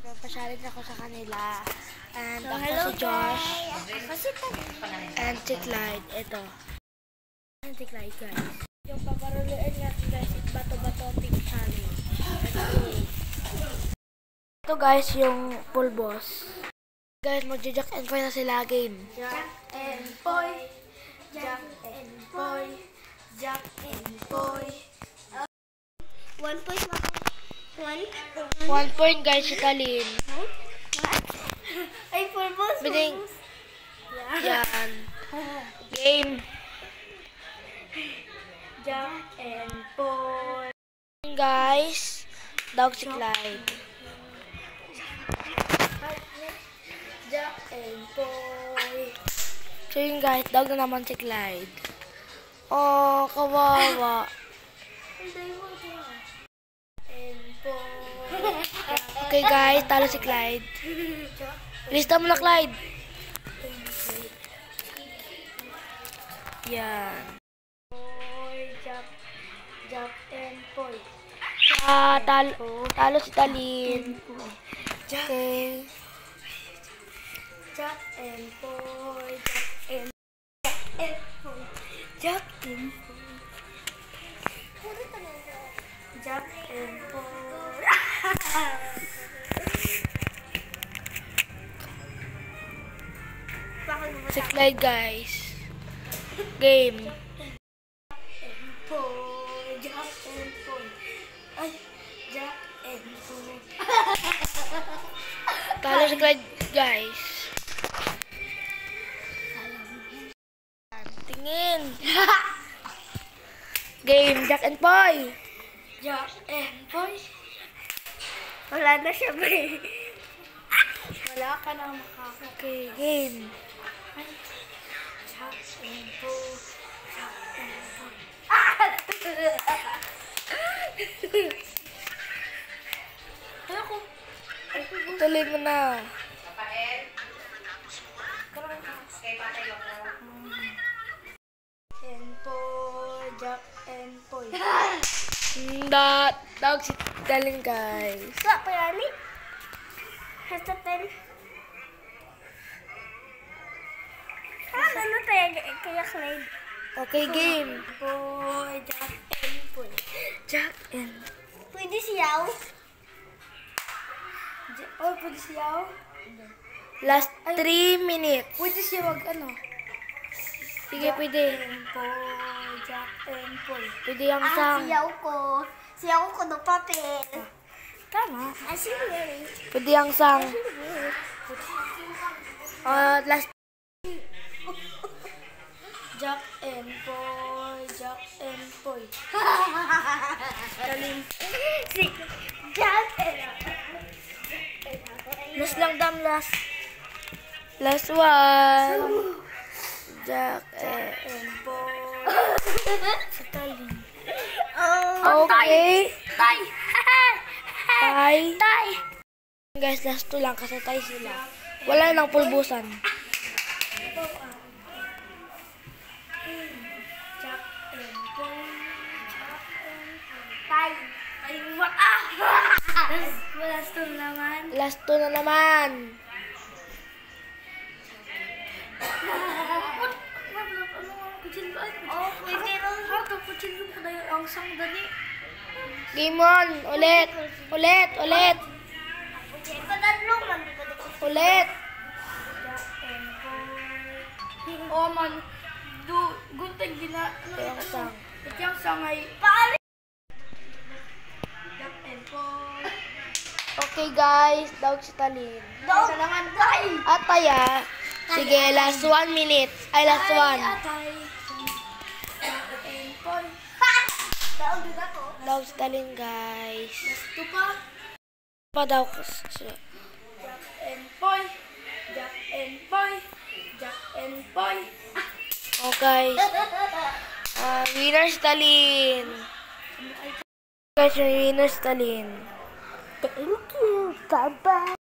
Nagpapasyalit ako sa kanila. And So, ako hello si Josh. guys. And si Clyde. Ito. And si Clyde, guys. Yung paparulian natin, guys, is bato-bato pink challenge. Ito, guys, yung full boss. Guys, mag-jack and boy na sila game. Jack and boy. Jack and boy. Jack and boy. 1 point, 1 point, guys, si Talin. Ay, full boss. Biling. Yan. Game. Jack and boy. Guys, dog si Clyde. Jack and boy. So yun guys, dog na naman si Clyde. Oh, kawawa. And boy. Okay guys, talo si Clyde. Lista mo na Clyde. Yan. Boy, Jack and boy. Talo si Talin. Okay. Jack and boy. Jack and boy. Jack and boy. Si Clyde guys. Game. Boy, Jack and boy. Ay, Jack and boy. Talo si Clyde guys. Tingin. Game, Jack and Boy. Jack and boy. Wala na siya ba eh. Wala ka na makaka. Okay, game. Jack and boy. Jack and boy. Ano ko? Tuloy mo na. And boy, Jack and boy. Dog si Talin guys. Sa payani? Hasta 10. Ano tayo kaya Clyde? Okay, game. Boy, Jack and boy. Jack and... Pwede siyaw? Oh, pwede siyaw? Last 3 minutes. Pwede siya wag ano? Sige, pwede. And boy, Jack and boy. Pwede yung sang. Siyaw ko. Siyaw ko ng papel. Tama. Ah, sige. Pwede yung sang. Last. Jack and boy, Jack and boy. Galing. Si Jack and Last lang dam, last. Last one. Jack and... and boy. Sa Talin. Oh, Okay. tay. Tay. Tay. Guys, last 2 lang kasi tay sila. Wala nang pulbusan. Jack and boy. Tay. Ay, what? Ah! Last two naman. Last 2 na naman. Oh, pwede rin. Hato, putin ko na yung ang sang dali. Game on. Ulit. Ulit. Ulit. Okay, padalo man. Ulit. Jack and boy. Oh, man. Guntag gina. Ito yung sang. Ito yung sangay. Paali! Jack and boy. Okay guys, dog si Talin. Sa naman, tay! At taya. Sige, last 1 minute. Ay, last 1. Atay. Jack and boy. Ha! Daog din ako. Dog si Talin guys. Ito pa. Pa daw. Jack and boy. Jack and boy. Jack and boy. Oh guys. Winner si Talin. Guys, yung winner si Talin. Thank you. Bye-bye.